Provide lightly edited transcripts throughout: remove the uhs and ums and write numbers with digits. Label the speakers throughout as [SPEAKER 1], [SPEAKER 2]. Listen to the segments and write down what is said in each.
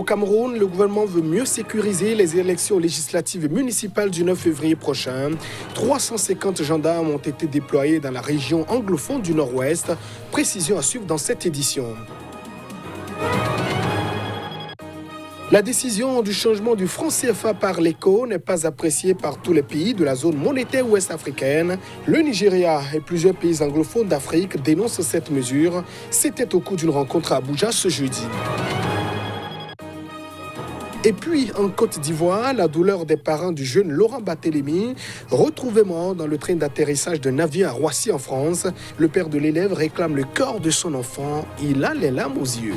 [SPEAKER 1] Au Cameroun, le gouvernement veut mieux sécuriser les élections législatives et municipales du 9 février prochain. 350 gendarmes ont été déployés dans la région anglophone du Nord-Ouest. Précision à suivre dans cette édition. La décision du changement du franc CFA par l'ECO n'est pas appréciée par tous les pays de la zone monétaire ouest-africaine. Le Nigeria et plusieurs pays anglophones d'Afrique dénoncent cette mesure. C'était au cours d'une rencontre à Abuja ce jeudi. Et puis, en Côte d'Ivoire, la douleur des parents du jeune Laurent Barthélémy, retrouvé mort dans le train d'atterrissage d'un navire à Roissy en France. Le père de l'élève réclame le corps de son enfant. Il a les larmes aux yeux.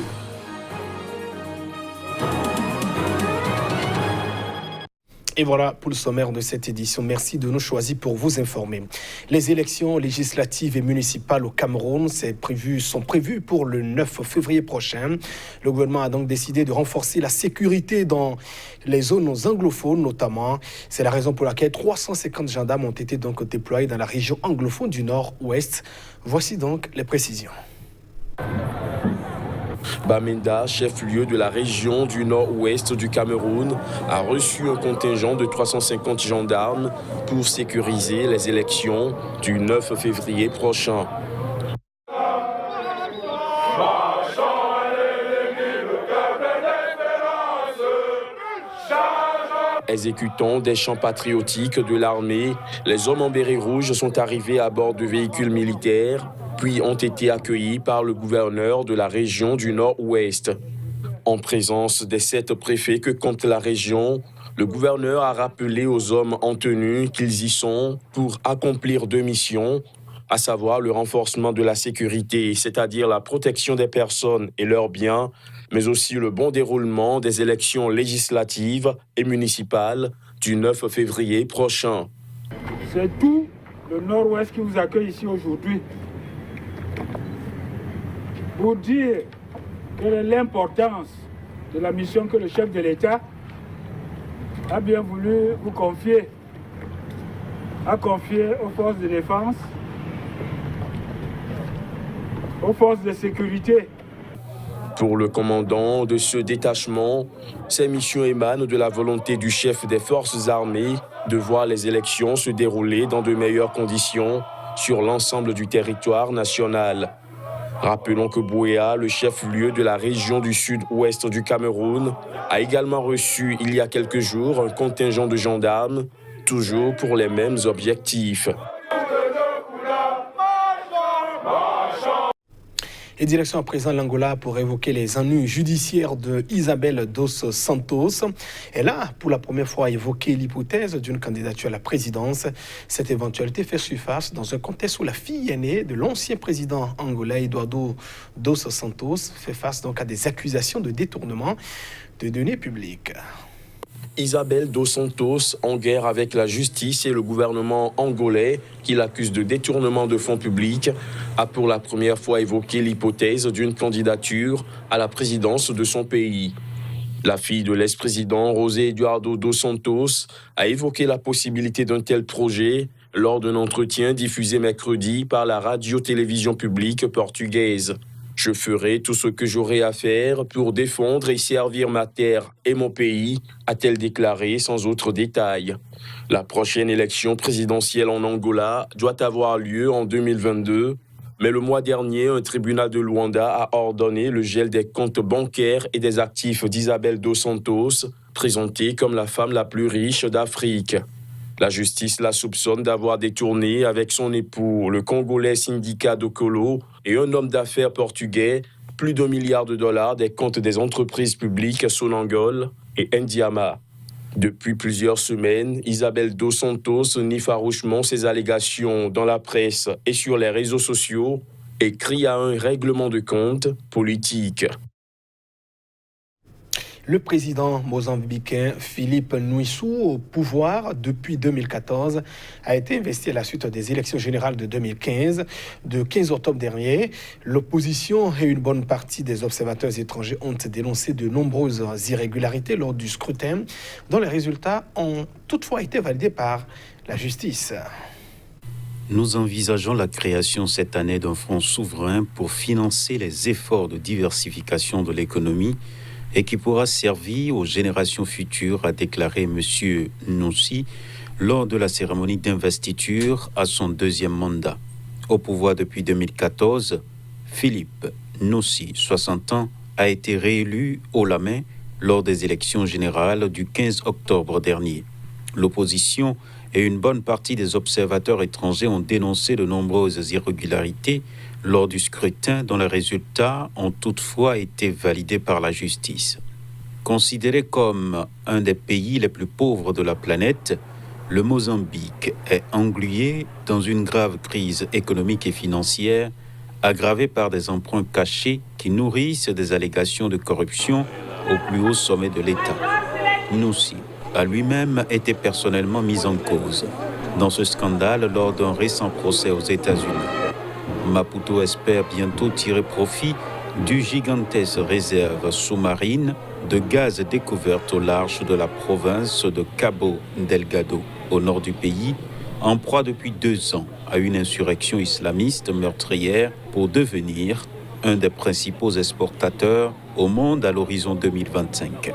[SPEAKER 1] Et voilà pour le sommaire de cette édition. Merci de nous choisir pour vous informer. Les élections législatives et municipales au Cameroun sont prévues pour le 9 février prochain. Le gouvernement a donc décidé de renforcer la sécurité dans les zones anglophones notamment. C'est la raison pour laquelle 350 gendarmes ont été donc déployés dans la région anglophone du Nord-Ouest. Voici donc les précisions.
[SPEAKER 2] Bamenda, chef-lieu de la région du nord-ouest du Cameroun, a reçu un contingent de 350 gendarmes pour sécuriser les élections du 9 février prochain. Exécutant des chants patriotiques de l'armée, les hommes en béret rouge sont arrivés à bord de véhicules militaires, puis ont été accueillis par le gouverneur de la région du Nord-Ouest. En présence des 7 préfets que compte la région, le gouverneur a rappelé aux hommes en tenue qu'ils y sont pour accomplir 2 missions, à savoir le renforcement de la sécurité, c'est-à-dire la protection des personnes et leurs biens, mais aussi le bon déroulement des élections législatives et municipales du 9 février prochain.
[SPEAKER 3] C'est tout le Nord-Ouest qui vous accueille ici aujourd'hui pour dire quelle est l'importance de la mission que le chef de l'État a bien voulu vous confier, aux forces de défense, aux forces de sécurité.
[SPEAKER 2] Pour le commandant de ce détachement, ces missions émanent de la volonté du chef des forces armées de voir les élections se dérouler dans de meilleures conditions sur l'ensemble du territoire national. Rappelons que Bouéa, le chef-lieu de la région du sud-ouest du Cameroun, a également reçu il y a quelques jours un contingent de gendarmes, toujours pour les mêmes objectifs.
[SPEAKER 1] Et direction à présent l'Angola pour évoquer les ennuis judiciaires de Isabel dos Santos. Elle a pour la première fois évoqué l'hypothèse d'une candidature à la présidence. Cette éventualité fait surface dans un contexte où la fille aînée de l'ancien président angolais Eduardo dos Santos fait face donc à des accusations de détournement de données publiques.
[SPEAKER 2] Isabel dos Santos, en guerre avec la justice et le gouvernement angolais, qui l'accuse de détournement de fonds publics, a pour la première fois évoqué l'hypothèse d'une candidature à la présidence de son pays. La fille de l'ex-président José Eduardo dos Santos a évoqué la possibilité d'un tel projet lors d'un entretien diffusé mercredi par la radio-télévision publique portugaise. « Je ferai tout ce que j'aurai à faire pour défendre et servir ma terre et mon pays », a-t-elle déclaré sans autre détail. La prochaine élection présidentielle en Angola doit avoir lieu en 2022, mais le mois dernier, un tribunal de Luanda a ordonné le gel des comptes bancaires et des actifs d'Isabel dos Santos, présentée comme la femme la plus riche d'Afrique. La justice la soupçonne d'avoir détourné avec son époux, le Congolais Syndicat Dokolo, et un homme d'affaires portugais, plus d'$1 milliard des comptes des entreprises publiques Sonangol et Ndiama. Depuis plusieurs semaines, Isabel dos Santos nie farouchement ces allégations dans la presse et sur les réseaux sociaux et crie à un règlement de compte politique.
[SPEAKER 1] Le président mozambicain Philippe Nyusi, au pouvoir depuis 2014, a été investi à la suite des élections générales de 2015. De 15 octobre dernier, l'opposition et une bonne partie des observateurs étrangers ont dénoncé de nombreuses irrégularités lors du scrutin, dont les résultats ont toutefois été validés par la justice.
[SPEAKER 4] Nous envisageons la création cette année d'un fonds souverain pour financer les efforts de diversification de l'économie et qui pourra servir aux générations futures, a déclaré M. Noussi lors de la cérémonie d'investiture à son deuxième mandat. Au pouvoir depuis 2014, Philippe Noussi, 60 ans, a été réélu haut la main lors des élections générales du 15 octobre dernier. L'opposition et une bonne partie des observateurs étrangers ont dénoncé de nombreuses irrégularités lors du scrutin dont les résultats ont toutefois été validés par la justice. Considéré comme un des pays les plus pauvres de la planète, le Mozambique est englué dans une grave crise économique et financière aggravée par des emprunts cachés qui nourrissent des allégations de corruption au plus haut sommet de l'État. Noussi a lui-même été personnellement mis en cause dans ce scandale lors d'un récent procès aux États-Unis. Maputo espère bientôt tirer profit du gigantesque réserve sous-marine de gaz découverte au large de la province de Cabo Delgado, au nord du pays, en proie depuis 2 ans à une insurrection islamiste meurtrière pour devenir un des principaux exportateurs au monde à l'horizon 2025.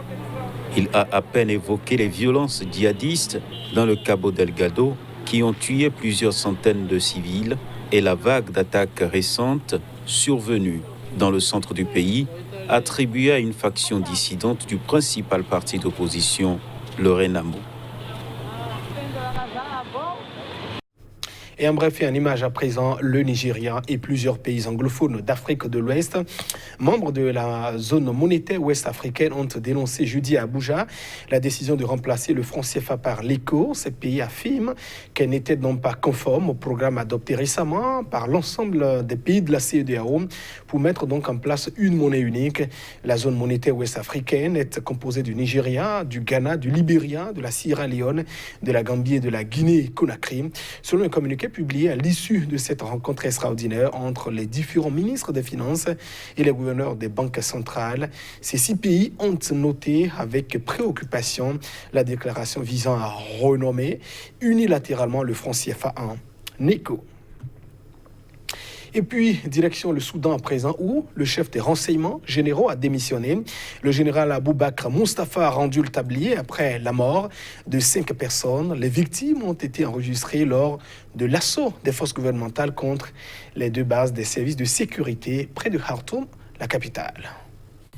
[SPEAKER 4] Il a à peine évoqué les violences djihadistes dans le Cabo Delgado qui ont tué plusieurs centaines de civils et la vague d'attaques récentes survenue dans le centre du pays, attribuée à une faction dissidente du principal parti d'opposition, le Renamo.
[SPEAKER 1] Et en bref, et en image à présent, le Nigeria et plusieurs pays anglophones d'Afrique de l'Ouest, membres de la zone monétaire ouest-africaine, ont dénoncé jeudi à Abuja la décision de remplacer le franc CFA par l'ECO. Ces pays affirment qu'elle n'était donc pas conforme au programme adopté récemment par l'ensemble des pays de la CEDEAO pour mettre donc en place une monnaie unique. La zone monétaire ouest-africaine est composée du Nigeria, du Ghana, du Libéria, de la Sierra Leone, de la Gambie et de la Guinée-Conakry. Selon un communiqué publié à l'issue de cette rencontre extraordinaire entre les différents ministres des Finances et les gouverneurs des banques centrales, ces 6 pays ont noté avec préoccupation la déclaration visant à renommer unilatéralement le franc CFA en ECO. Et puis, direction le Soudan à présent, où le chef des renseignements généraux a démissionné. Le général Aboubakar Mustafa a rendu le tablier après la mort de 5 personnes. Les victimes ont été enregistrées lors de l'assaut des forces gouvernementales contre les 2 bases des services de sécurité près de Khartoum, la capitale.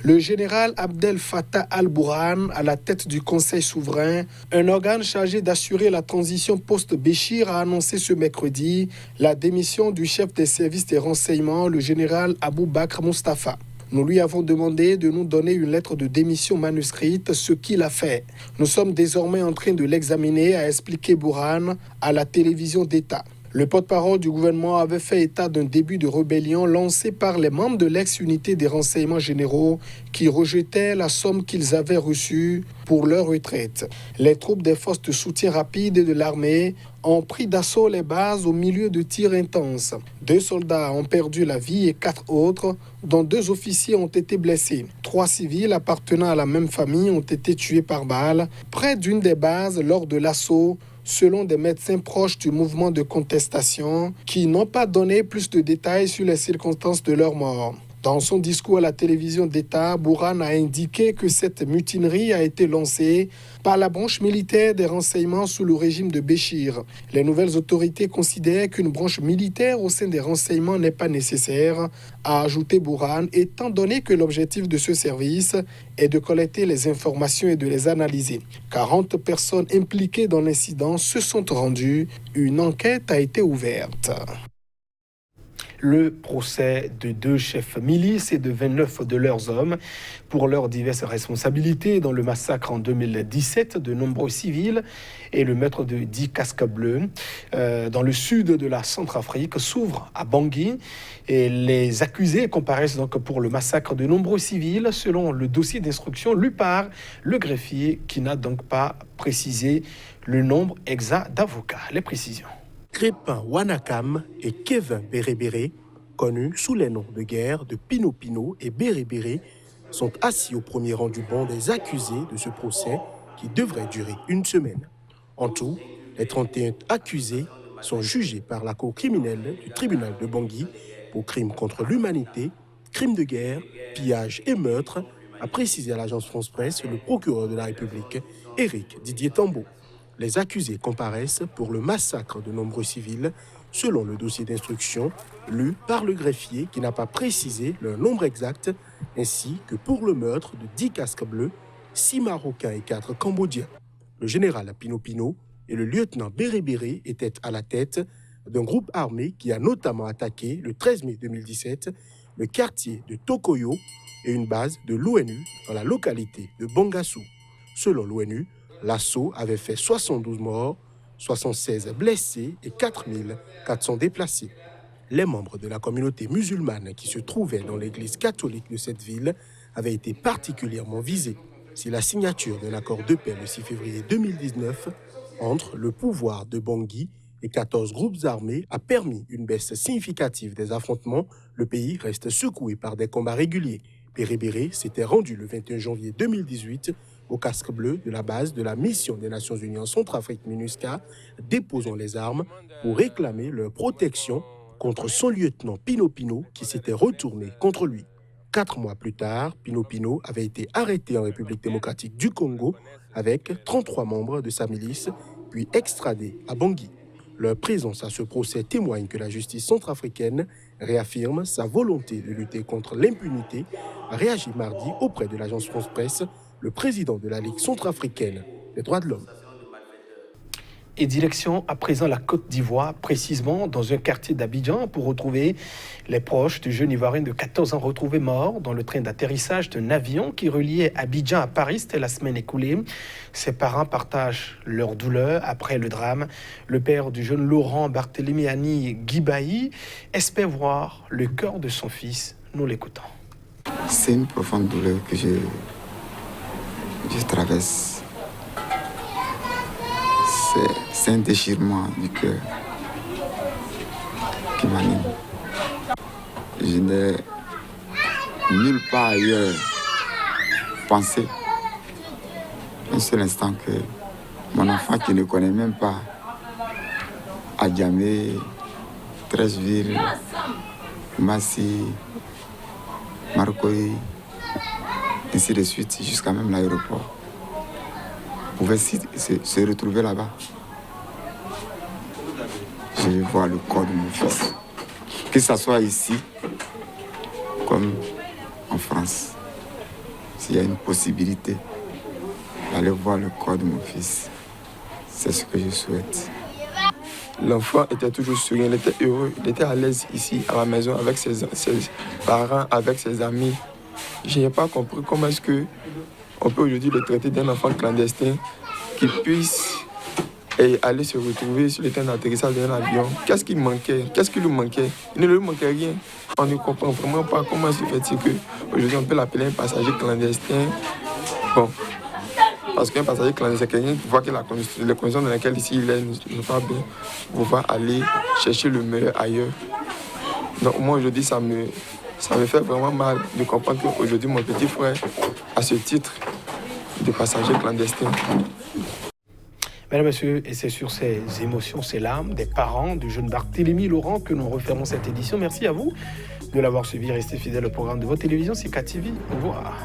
[SPEAKER 1] Le général Abdel Fattah al-Burhan, à la tête du Conseil souverain, un organe chargé d'assurer la transition post-Béchir, a annoncé ce mercredi la démission du chef des services des renseignements, le général Aboubakar Mustafa. Nous lui avons demandé de nous donner une lettre de démission manuscrite, ce qu'il a fait. Nous sommes désormais en train de l'examiner, a expliqué Burhan à la télévision d'État. Le porte-parole du gouvernement avait fait état d'un début de rébellion lancé par les membres de l'ex-unité des renseignements généraux qui rejetaient la somme qu'ils avaient reçue pour leur retraite. Les troupes des forces de soutien rapide de l'armée ont pris d'assaut les bases au milieu de tirs intenses. 2 soldats ont perdu la vie et 4 autres, dont 2 officiers, ont été blessés. 3 civils appartenant à la même famille ont été tués par balle près d'une des bases lors de l'assaut, selon des médecins proches du mouvement de contestation qui n'ont pas donné plus de détails sur les circonstances de leur mort. Dans son discours à la télévision d'État, Burhan a indiqué que cette mutinerie a été lancée par la branche militaire des renseignements sous le régime de Béchir. Les nouvelles autorités considèrent qu'une branche militaire au sein des renseignements n'est pas nécessaire, a ajouté Burhan, étant donné que l'objectif de ce service est de collecter les informations et de les analyser. 40 personnes impliquées dans l'incident se sont rendues. Une enquête a été ouverte. Le procès de 2 chefs milices et de 29 de leurs hommes pour leurs diverses responsabilités dans le massacre en 2017 de nombreux civils et le meurtre de 10 casques bleus dans le sud de la Centrafrique s'ouvre à Bangui. Et les accusés comparaissent donc pour le massacre de nombreux civils selon le dossier d'instruction lu par le greffier qui n'a donc pas précisé le nombre exact d'avocats. Les précisions.
[SPEAKER 5] Crépin Wanakam et Kevin Béré-Béré, connus sous les noms de guerre de Pino Pino et Béré-Béré, sont assis au premier rang du banc des accusés de ce procès qui devrait durer 1 semaine. En tout, les 31 accusés sont jugés par la cour criminelle du tribunal de Bangui pour crimes contre l'humanité, crimes de guerre, pillage et meurtre, a précisé à l'agence France-Presse le procureur de la République, Éric Didier Tambo. Les accusés comparaissent pour le massacre de nombreux civils, selon le dossier d'instruction lu par le greffier qui n'a pas précisé leur nombre exact, ainsi que pour le meurtre de 10 casques bleus, 6 Marocains et 4 Cambodgiens. Le général Pino Pino et le lieutenant Béré Béré étaient à la tête d'un groupe armé qui a notamment attaqué le 13 mai 2017 le quartier de Tokoyo et une base de l'ONU dans la localité de Bangassou. Selon l'ONU, l'assaut avait fait 72 morts, 76 blessés et 4400 déplacés. Les membres de la communauté musulmane qui se trouvaient dans l'église catholique de cette ville avaient été particulièrement visés. Si la signature d'un accord de paix le 6 février 2019 entre le pouvoir de Bangui et 14 groupes armés a permis une baisse significative des affrontements, le pays reste secoué par des combats réguliers. Béré Béré s'était rendu le 21 janvier 2018 au casque bleu de la base de la mission des Nations Unies en Centrafrique MINUSCA, déposant les armes pour réclamer leur protection contre son lieutenant Pino Pino qui s'était retourné contre lui. 4 mois plus tard, Pino Pino avait été arrêté en République démocratique du Congo avec 33 membres de sa milice, puis extradé à Bangui. Leur présence à ce procès témoigne que la justice centrafricaine réaffirme sa volonté de lutter contre l'impunité, a réagi mardi auprès de l'agence France-Presse le président de la Ligue centrafricaine des droits de l'homme.
[SPEAKER 1] Et direction à présent la Côte d'Ivoire, précisément dans un quartier d'Abidjan, pour retrouver les proches du jeune Ivoirien de 14 ans retrouvé mort dans le train d'atterrissage d'un avion qui reliait Abidjan à Paris. C'était la semaine écoulée. Ses parents partagent leur douleur après le drame. Le père du jeune Laurent Barthélémy Guibaï espère voir le cœur de son fils. Nous l'écoutons.
[SPEAKER 6] C'est une profonde douleur que je traverse. C'est un déchirement du cœur qui m'anime. Je n'ai nulle part ailleurs pensé un seul instant que mon enfant qui ne connaît même pas Adjamé, Treichville, Massi, Marcoy, ainsi de suite, jusqu'à même l'aéroport, pouvait se retrouver là-bas. Je vais voir le corps de mon fils. Que ce soit ici, comme en France, s'il y a une possibilité d'aller voir le corps de mon fils, c'est ce que je souhaite.
[SPEAKER 7] L'enfant était toujours souriant, il était heureux, il était à l'aise ici, à la maison, avec ses parents, avec ses amis. Je n'ai pas compris comment est-ce qu'on peut aujourd'hui le traiter d'un enfant clandestin qui puisse aller se retrouver sur le terrain d'atterrissage d'un avion. Qu'est-ce qui manquait? Qu'est-ce qui lui manquait? Il ne lui manquait rien. On ne comprend vraiment pas comment se fait-il qu'aujourd'hui on peut l'appeler un passager clandestin. Bon, parce qu'un passager clandestin, quelqu'un qui voit que les conditions dans lesquelles ici il est ne pas bien, pouvoir aller chercher le meilleur ailleurs. Donc moi aujourd'hui ça me fait vraiment mal de comprendre qu'aujourd'hui mon petit frère a ce titre de passager clandestin.
[SPEAKER 1] Mesdames, Messieurs, et c'est sur ces émotions, ces larmes des parents du jeune Barthélémy Laurent que nous refermons cette édition. Merci à vous de l'avoir suivi. Restez fidèles au programme de votre télévision, c'est KTV. Au revoir.